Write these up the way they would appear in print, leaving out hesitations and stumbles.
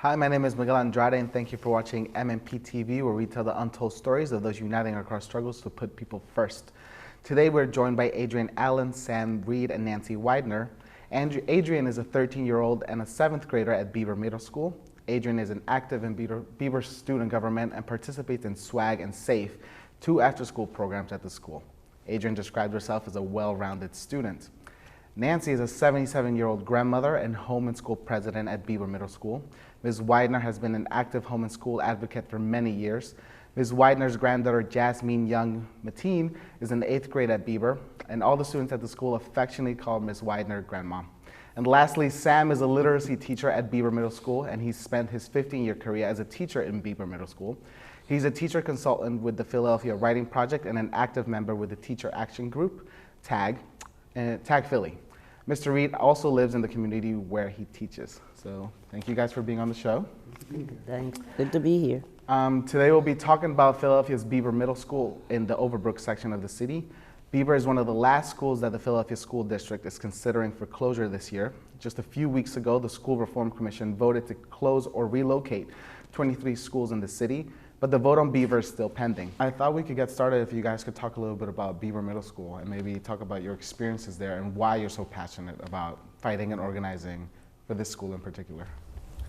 Hi, my name is Miguel Andrade, and thank you for watching MMP TV, where we tell the untold stories of those uniting across struggles to put people first. Today, we're joined by Adrian Allen, Sam Reed, and Nancy Widener. Adrian is a 13-year-old and a 7th grader at Beeber Middle School. Adrian is an active in Beeber student government and participates in SWAG and SAFE, 2 after-school programs at the school. Adrian described herself as a well-rounded student. Nancy is a 77-year-old grandmother and home and school president at Beeber Middle School. Ms. Widener has been an active home and school advocate for many years. Ms. Widener's granddaughter, Jasmine Young Mateen, is in the 8th grade at Beeber, and all the students at the school affectionately call Ms. Widener Grandma. And lastly, Sam is a literacy teacher at Beeber Middle School, and he's spent his 15-year career as a teacher in Beeber Middle School. He's a teacher consultant with the Philadelphia Writing Project and an active member with the Teacher Action Group, TAG Philly. Mr. Reed also lives in the community where he teaches. So thank you guys for being on the show. Thanks. Good to be here. Today we'll be talking about Philadelphia's Beeber Middle School in the Overbrook section of the city. Beeber is one of the last schools that the Philadelphia School District is considering for closure this year. Just a few weeks ago, the School Reform Commission voted to close or relocate 23 schools in the city, but the vote on Beeber is still pending. I thought we could get started if you guys could talk a little bit about Beeber Middle School and maybe talk about your experiences there and why you're so passionate about fighting and organizing for this school in particular.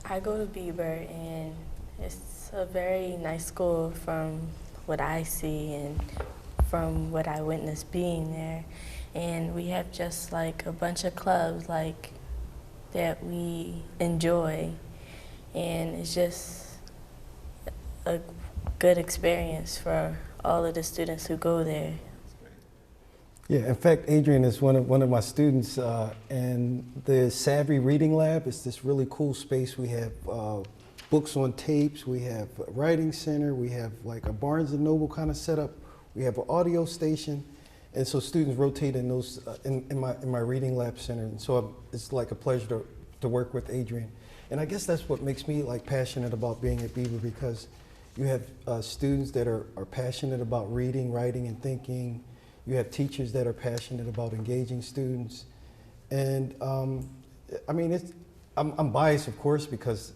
I go to Beeber, and it's a very nice school from what I see and from what I witnessed being there. And we have just like a bunch of clubs like that we enjoy, and it's just a good experience for all of the students who go there. Yeah, in fact, Adrian is one of my students, and the Savvy Reading Lab is this really cool space. We have books on tapes, we have a writing center, we have like a Barnes and Noble kind of setup, we have an audio station, and so students rotate in those in my reading lab center, and so it's like a pleasure to work with Adrian. And I guess that's what makes me like passionate about being at Beeber, because you have students that are passionate about reading, writing, and thinking. You have teachers that are passionate about engaging students. And I mean, I'm biased, of course, because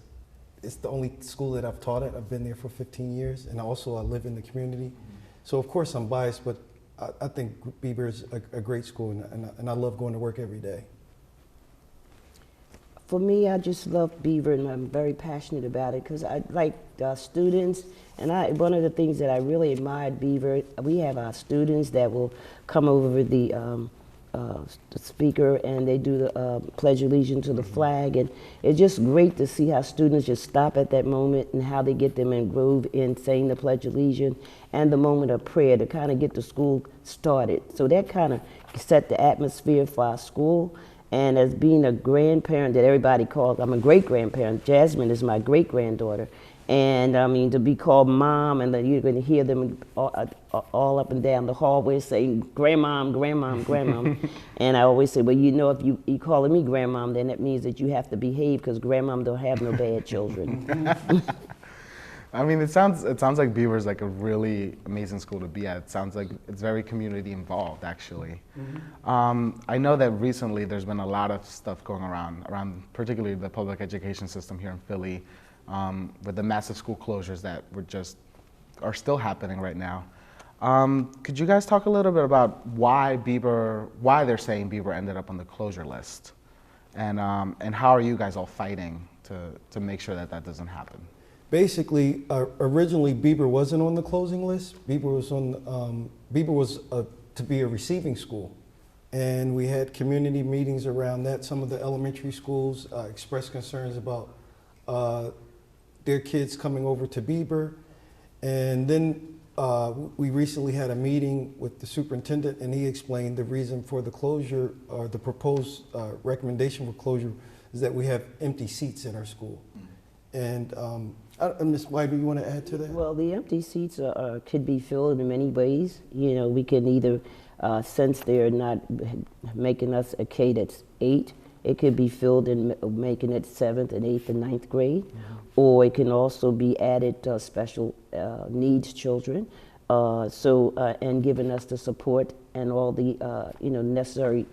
it's the only school that I've taught at. I've been there for 15 years, and also I live in the community. So of course I'm biased, but I think Beeber is a great school, and I love going to work every day. For me, I just love Beeber, and I'm very passionate about it because I like students. And one of the things that I really admired Beeber, we have our students that will come over the speaker, and they do the Pledge of Allegiance to the flag, and it's just great to see how students just stop at that moment and how they get them in groove in saying the Pledge of Allegiance and the moment of prayer to kind of get the school started. So that kind of set the atmosphere for our school. And as being a grandparent that everybody calls, I'm a great-grandparent. Jasmine is my great-granddaughter. And I mean, to be called mom, and then you're going to hear them all up and down the hallway saying, grandmom, grandmom, grandmom. And I always say, well, you know, if you calling me grandmom, then that means that you have to behave, because grandmom don't have no bad children. I mean, it sounds like Beeber is like a really amazing school to be at. It sounds like it's very community involved, actually. Mm-hmm. I know that recently there's been a lot of stuff going around particularly the public education system here in Philly, with the massive school closures that are still happening right now. Could you guys talk a little bit about why they're saying Beeber ended up on the closure list, and how are you guys all fighting to make sure that doesn't happen? Basically, originally Beeber wasn't on the closing list. Beeber was to be a receiving school, and we had community meetings around that. Some of the elementary schools expressed concerns about their kids coming over to Beeber, and then we recently had a meeting with the superintendent, and he explained the reason for the closure, or the proposed recommendation for closure, is that we have empty seats in our school. And Ms. White, do you want to add to that? Well, the empty seats could be filled in many ways. You know, we can either, since they're not making us a K that's 8, it could be filled in making it 7th and 8th and 9th grade. Mm-hmm. Or it can also be added to special needs children. And giving us the support and all the necessary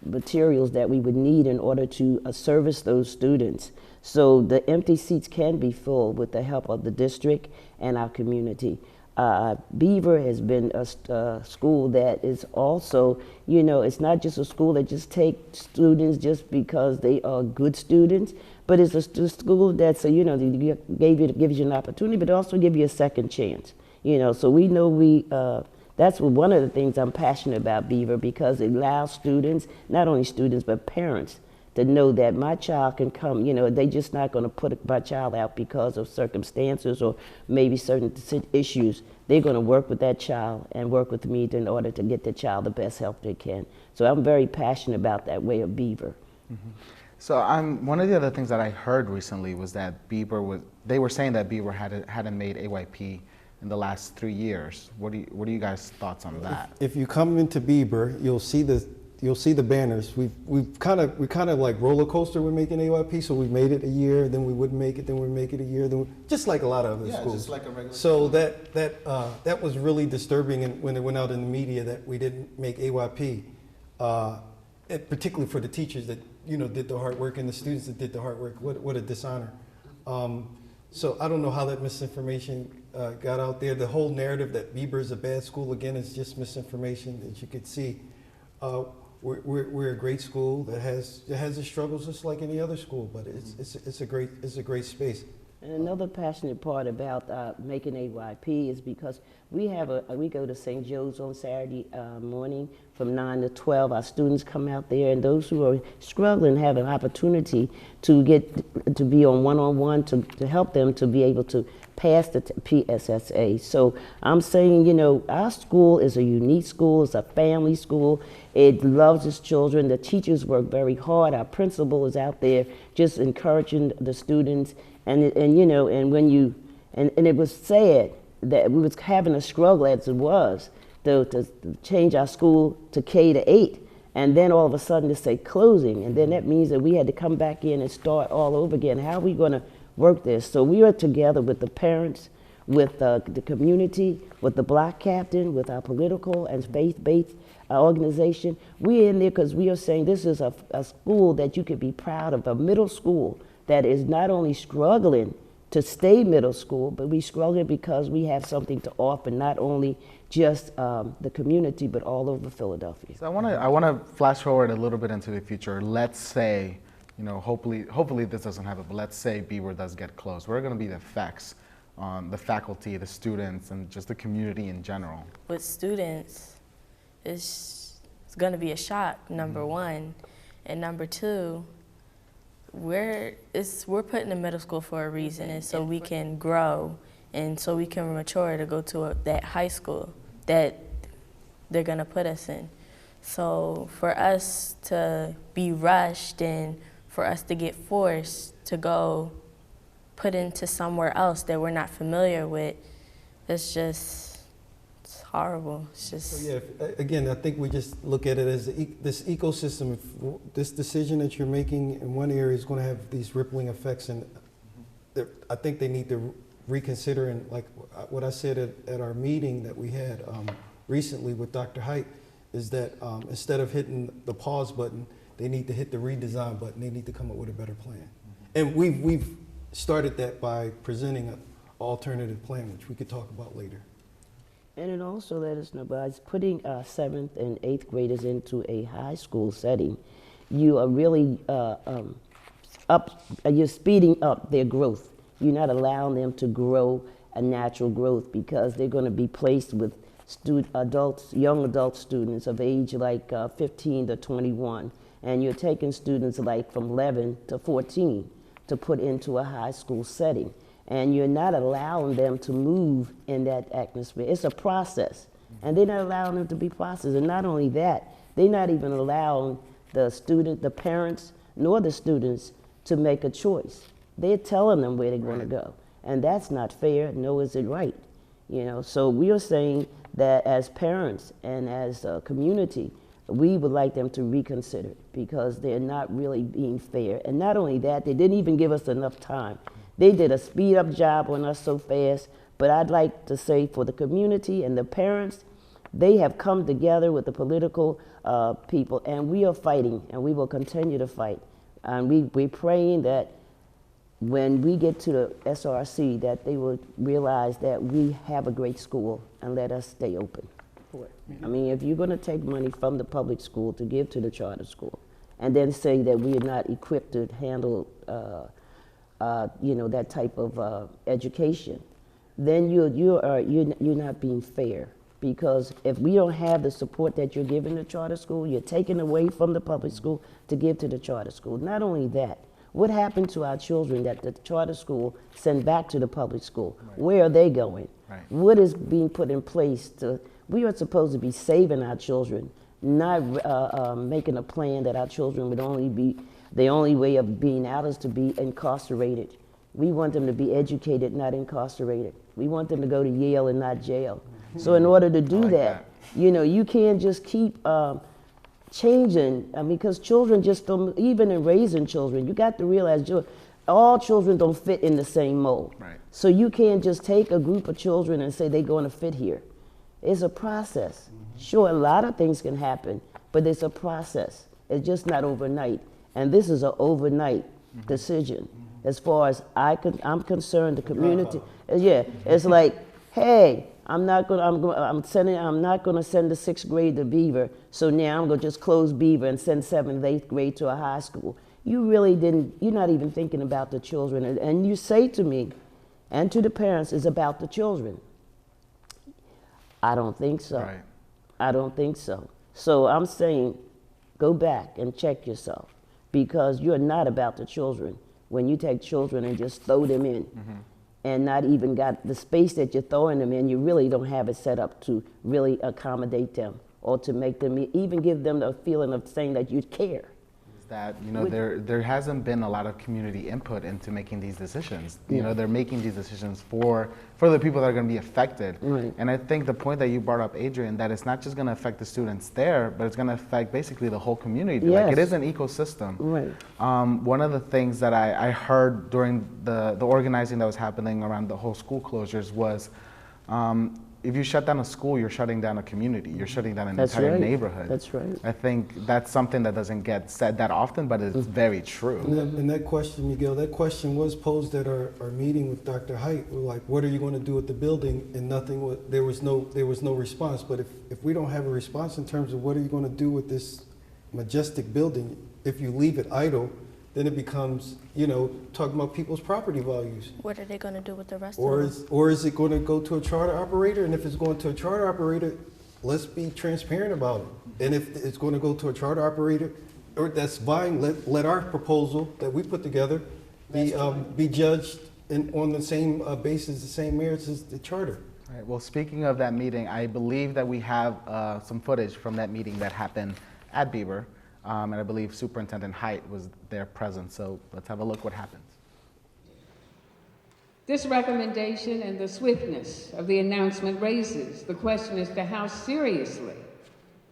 materials that we would need in order to service those students. So the empty seats can be filled with the help of the district and our community. Beeber has been a school that is also, you know, it's not just a school that just takes students just because they are good students, but it's a school that's, you know, gives you an opportunity, but also give you a second chance. You know, so we know that's one of the things I'm passionate about Beeber, because it allows students, not only students, but parents, to know that my child can come, you know, they're just not going to put my child out because of circumstances or maybe certain issues. They're going to work with that child and work with me in order to get the child the best help they can. So I'm very passionate about that way of Beeber. Mm-hmm. So one of the other things that I heard recently was that they were saying that Beeber hadn't made AYP in the last 3 years. What are you guys' thoughts on that? If you come into Beeber, you'll see the banners. We kind of like roller coaster. We're making AYP, so we made it a year, then we wouldn't make it, then we make it a year, just like a lot of other schools. Just like a regular so school. That was really disturbing when it went out in the media that we didn't make AYP, particularly for the teachers that, you know, did the hard work, and the students that did the hard work. What a dishonor. So I don't know how that misinformation got out there. The whole narrative that Beeber is a bad school, again, is just misinformation. As you could see, we're a great school that has its struggles just like any other school, but it's a great space. And another passionate part about making AYP is because we go to St. Joe's on Saturday morning from 9 to 12. Our students come out there, and those who are struggling have an opportunity to be on one-on-one to help them to be able to pass the PSSA. So I'm saying, you know, our school is a unique school. It's a family school. It loves its children. The teachers work very hard. Our principal is out there just encouraging the students. And you know, and it was sad that we was having a struggle as it was to change our school to K-8, and then all of a sudden to say closing, and then that means that we had to come back in and start all over again. How are we going to work this? So we are together with the parents, with the community, with the block captain, with our political and faith-based organization. We're in there because we are saying this is a school that you could be proud of, a middle school that is not only struggling to stay middle school, but we struggling because we have something to offer, not only just the community, but all over Philadelphia. So I want to flash forward a little bit into the future. Let's say, you know, hopefully this doesn't happen, but let's say Beeber does get closed. What are going to be the effects on the faculty, the students, and just the community in general? With students, it's going to be a shock, number one, and number two, we're put in the middle school for a reason, and so we can grow, and so we can mature to go to that high school that they're gonna put us in. So for us to be rushed and for us to get forced to go put into somewhere else that we're not familiar with, it's horrible. It's just. So yeah, again, I think we just look at it as this ecosystem. If this decision that you're making in one area is going to have these rippling effects, and I think they need to reconsider. And like what I said at our meeting that we had recently with Dr. Height, is that instead of hitting the pause button, they need to hit the redesign button. They need to come up with a better plan. And we've started that by presenting an alternative plan, which we could talk about later. And it also let us know by putting 7th and 8th graders into a high school setting, you are really you're speeding up their growth. You're not allowing them to grow a natural growth because they're going to be placed with young adult students of age like 15 to 21. And you're taking students like from 11 to 14 to put into a high school setting. And you're not allowing them to move in that atmosphere. It's a process, and they're not allowing them to be processed. And not only that, they're not even allowing the parents, nor the students to make a choice. They're telling them where they're going to go, and that's not fair, nor is it right. You know, so we are saying that as parents and as a community, we would like them to reconsider because they're not really being fair. And not only that, they didn't even give us enough time. They did a speed-up job on us so fast, but I'd like to say for the community and the parents, They have come together with the political people, and we are fighting, and we will continue to fight. And we're praying that when we get to the SRC, that they will realize that we have a great school and let us stay open for it. I mean, if you're going to take money from the public school to give to the charter school, and then say that we are not equipped to handle, that type of education, then you're not being fair. Because if we don't have the support that you're giving the charter school, you're taking away from the public school to give to the charter school. Not only that, what happened to our children that the charter school send back to the public school? Right. Where are they going? Right. What is being put in place to, we are supposed to be saving our children, not making a plan that our children would only be, the only way of being out is to be incarcerated. We want them to be educated, not incarcerated. We want them to go to Yale and not jail. So in order to do that, you can't just keep changing. I mean, because children just don't, even in raising children, you got to realize all children don't fit in the same mold. Right. So you can't just take a group of children and say they're going to fit here. It's a process. Mm-hmm. Sure, a lot of things can happen, but it's a process. It's just not overnight. And this is an overnight decision. Mm-hmm. As far as I'm concerned, the community, it's like, hey, I'm not going to send the 6th grade to Beeber, so now I'm going to just close Beeber and send 7th and 8th grade to a high school. You really didn't, you're not even thinking about the children. And you say to me and to the parents, it's about the children. I don't think so. Right. I don't think so. So I'm saying, go back and check yourself, because you're not about the children when you take children and just throw them in. Mm-hmm. And not even got the space that you're throwing them in, you really don't have it set up to really accommodate them or to make them, even give them the feeling of saying that you care. Is that, there hasn't been a lot of community input into making these decisions. They're making these decisions for the people that are going to be affected. Right. And I think the point that you brought up, Adrian, that it's not just going to affect the students there, but it's going to affect basically the whole community. Yes. Like, it is an ecosystem. Right. One of the things that I heard during the organizing that was happening around the whole school closures was, if you shut down a school, you're shutting down a community. You're shutting down an entire neighborhood. That's right. I think that's something that doesn't get said that often, but it's very true. And that question, Miguel, that question was posed at our meeting with Dr. Height. We're like, what are you going to do with the building? And there was no response. But if we don't have a response in terms of what are you going to do with this majestic building, if you leave it idle, then it becomes, talking about people's property values. What are they going to do with the rest of it? Or is it going to go to a charter operator? And if it's going to a charter operator, let's be transparent about it. And if it's going to go to a charter operator or that's buying, let our proposal that we put together be judged on the same basis, the same merits as the charter. All right. Well, speaking of that meeting, I believe that we have some footage from that meeting that happened at Beeber. And I believe Superintendent Height was there present, so let's have a look what happens. This recommendation and the swiftness of the announcement raises the question as to how seriously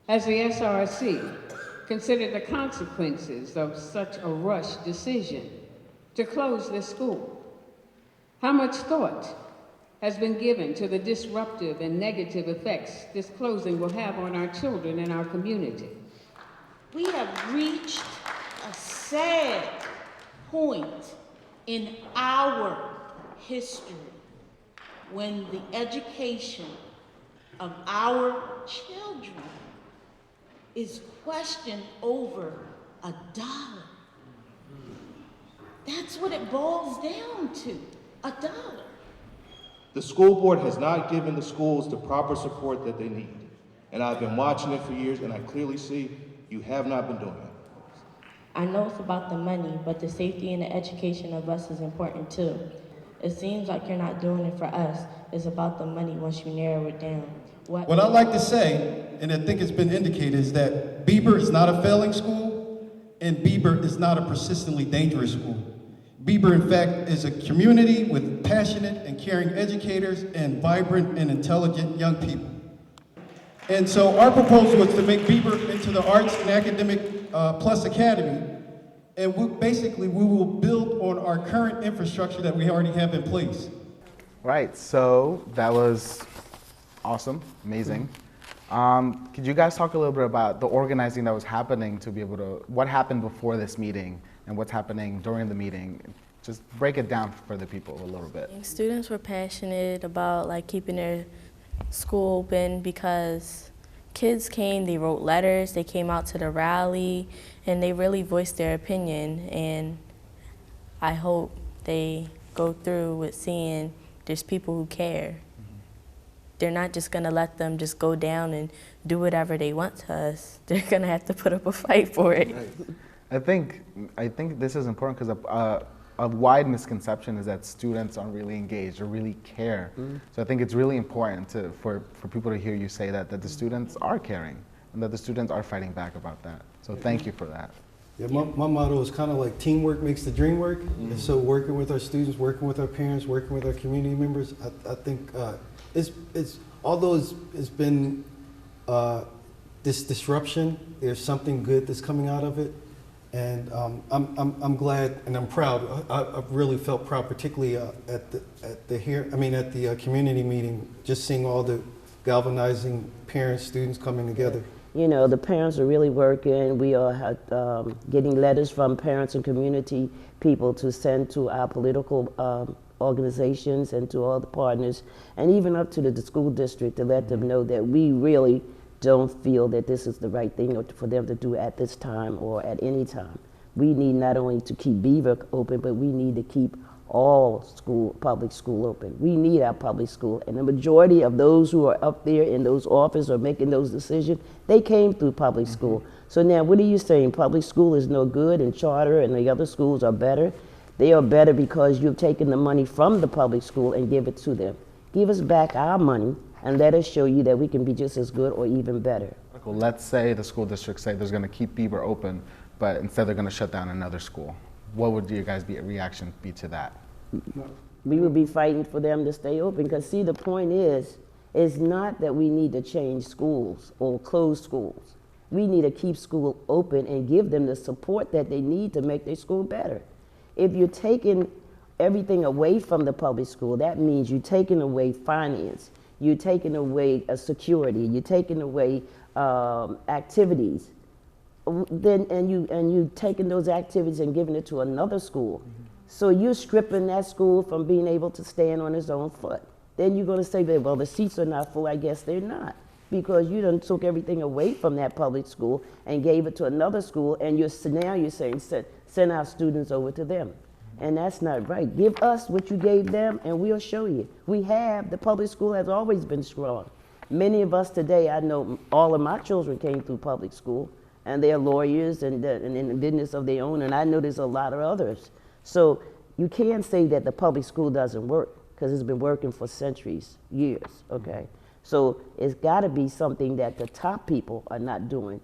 has the SRC considered the consequences of such a rushed decision to close this school. How much thought has been given to the disruptive and negative effects this closing will have on our children and our community? We have reached a sad point in our history when the education of our children is questioned over $1. That's what it boils down to, $1. The school board has not given the schools the proper support that they need. And I've been watching it for years, and I clearly see you have not been doing it. I know it's about the money, but the safety and the education of us is important too. It seems like you're not doing it for us. It's about the money once you narrow it down. What I like to say, and I think it's been indicated, is that Beeber is not a failing school, and Beeber is not a persistently dangerous school. Beeber, in fact, is a community with passionate and caring educators and vibrant and intelligent young people. And so our proposal is to make Beeber into the Arts and Academic Plus Academy, and we will build on our current infrastructure that we already have in place. Right, so that was awesome, amazing. Could you guys talk a little bit about the organizing that was happening to be able to, what happened before this meeting and what's happening during the meeting? Just break it down for the people a little bit. Students were passionate about like keeping their school open because kids came, they wrote letters, they came out to the rally, and they really voiced their opinion. And I hope they go through with seeing there's people who care. They're not just gonna let them just go down and do whatever they want to us. They're gonna have to put up a fight for it. Right. I think this is important because a wide misconception is that students aren't really engaged or really care. So I think it's really important for people to hear you say that the students are caring and that the students are fighting back about that. So thank you for that. Yeah, my motto is kind of like teamwork makes the dream work. And so working with our students, working with our parents, working with our community members, I think it's although it's been this disruption, there's something good that's coming out of it. And I'm glad and I'm proud. I've really felt proud, particularly at the community meeting, just seeing all the galvanizing parents, students coming together. You know, the parents are really working. We are getting letters from parents and community people to send to our political organizations and to all the partners, and even up to the school district to let them know that we really don't feel that this is the right thing for them to do at this time or at any time. We need not only to keep Beeber open, but we need to keep all public school open. We need our public school, and the majority of those who are up there in those offices or making those decisions, they came through public school. So now what are you saying? Public school is no good and charter and the other schools are better? They are better because you've taken the money from the public school and give it to them. Give us back our money and let us show you that we can be just as good or even better. Well, let's say the school district say they're going to keep Beeber open, but instead they're going to shut down another school. What would your guys' reaction be to that? We would be fighting for them to stay open because see, the point is not that we need to change schools or close schools. We need to keep school open and give them the support that they need to make their school better. If you're taking everything away from the public school, that means you're taking away finance, you're taking away security, you're taking away activities. Then and you taking those activities and giving it to another school. So you're stripping that school from being able to stand on its own foot. Then you're going to say that, well, the seats are not full. I guess they're not, because you done took everything away from that public school and gave it to another school, and now you're saying send our students over to them. And that's not right. Give us what you gave them, and we'll show you. The public school has always been strong. Many of us today, I know all of my children came through public school, and they're lawyers and in the business of their own, and I know there's a lot of others. So you can't say that the public school doesn't work, because it's been working for centuries, years, okay? So it's gotta be something that the top people are not doing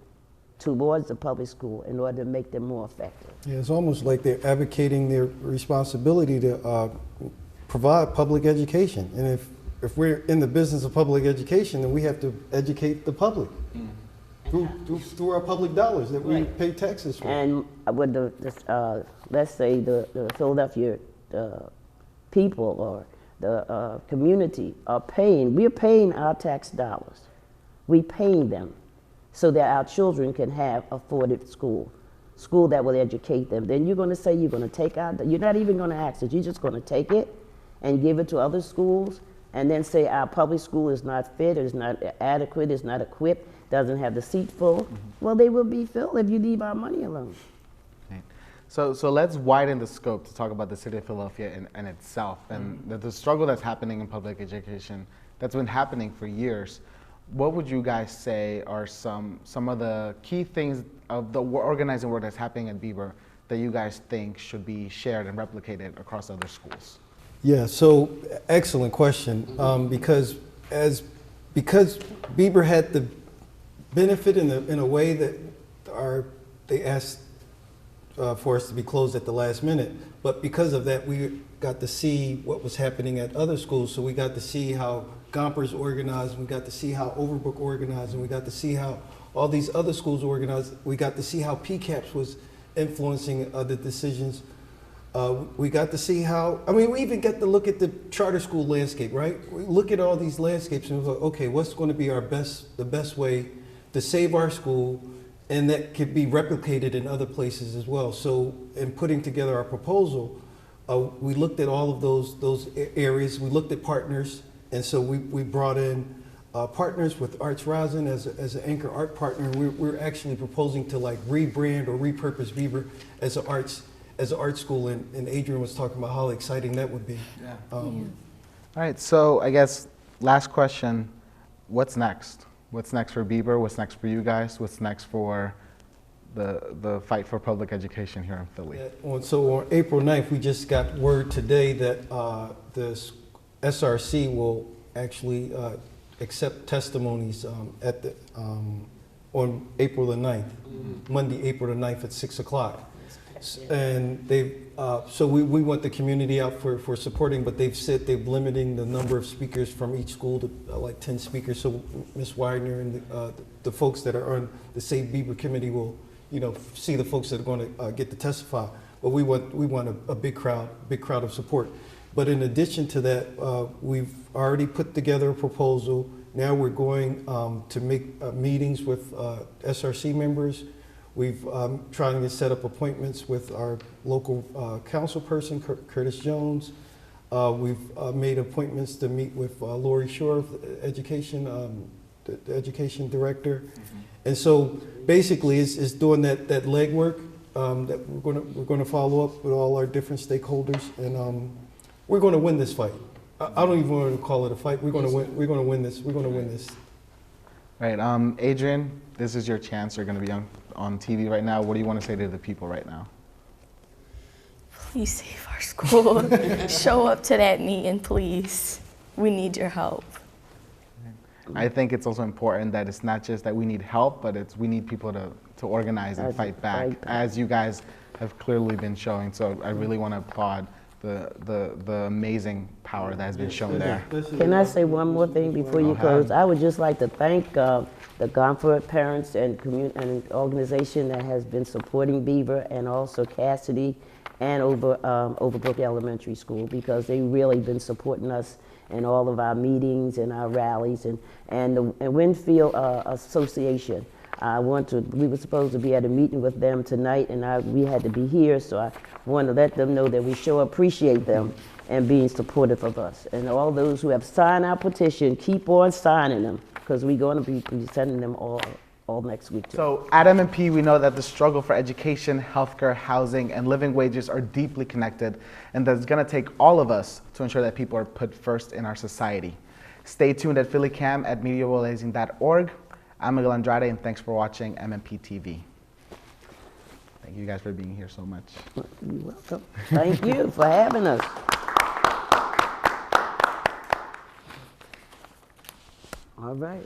towards the public school in order to make them more effective. Yeah, it's almost like they're advocating their responsibility to provide public education. And if we're in the business of public education, then we have to educate the public through our public dollars that we pay taxes for. And with let's say the Philadelphia people or the community we're paying our tax dollars. We're paying them so that our children can have afforded school that will educate them. Then you're going to say you're going to take out, you're not even going to ask it, you're just going to take it and give it to other schools and then say our public school is not fit, it's not adequate, it's not equipped, doesn't have the seat full. Well, they will be filled if you leave our money alone. Okay. So let's widen the scope to talk about the city of Philadelphia in itself and the struggle that's happening in public education that's been happening for years. What would you guys say are some of the key things of the organizing work that's happening at Beeber that you guys think should be shared and replicated across other schools? Yeah, so excellent question. Because Beeber had the benefit in a way that they asked for us to be closed at the last minute, but because of that, we got to see what was happening at other schools. So we got to see how Gompers organized, and we got to see how Overbrook organized, and we got to see how all these other schools organized. We got to see how PCAPS was influencing the decisions. We got to see how, I mean, we even got to look at the charter school landscape, right? We look at all these landscapes and we're like, okay, what's going to be the best way to save our school, and that could be replicated in other places as well. So in putting together our proposal, we looked at all of those areas. We looked at partners, and so we brought in partners with Arts Rising as an anchor art partner. We're actually proposing to like rebrand or repurpose Beeber as an art school, and Adrian was talking about how exciting that would be. Yeah. All right, so I guess last question, what's next? What's next for Beeber? What's next for you guys? What's next for the fight for public education here in Philly? Yeah, so on April 9th, we just got word today that the SRC will actually accept testimonies on April the 9th, Monday, April the 9th at 6 o'clock. And so we want the community out for supporting, but they've said they're limiting the number of speakers from each school to like 10 speakers. So Ms. Widener and the folks that are on the Save Beeber committee will, see the folks that are going to get to testify. But we want a big crowd of support. But in addition to that, we've already put together a proposal. Now we're going to make meetings with SRC members. We've trying to set up appointments with our local council person, Curtis Jones. We've made appointments to meet with Lori Shore, the education director. And so basically it's doing that legwork that we're going to follow up with all our different stakeholders, and we're going to win this fight. I don't even want to call it a fight. We're going to win. We're going to win this. We're going to win this. Right, Adrian, this is your chance. You're going to be on TV right now. What do you want to say to the people right now? Please save our school. Show up to that meeting, please. We need your help. I think it's also important that it's not just that we need help, but we need people to organize and fight back, as you guys have clearly been showing. So I really want to applaud the amazing power that has been shown there. Can I say one more thing before you close? I would just like to thank the Gonford parents and organization that has been supporting Beeber, and also Cassidy and Overbrook Elementary School, because they've really been supporting us in all of our meetings and our rallies, and the Winfield Association. We were supposed to be at a meeting with them tonight, and we had to be here, so I want to let them know that we sure appreciate them and being supportive of us. And all those who have signed our petition, keep on signing them, because we're going to be sending them all next week too. So at M&P, we know that the struggle for education, healthcare, housing, and living wages are deeply connected, and that it's going to take all of us to ensure that people are put first in our society. Stay tuned at PhillyCam at MediaWorldAzing.org. I'm Miguel Andrade, and thanks for watching M&P TV. Thank you guys for being here so much. You're welcome. Thank you for having us. All right.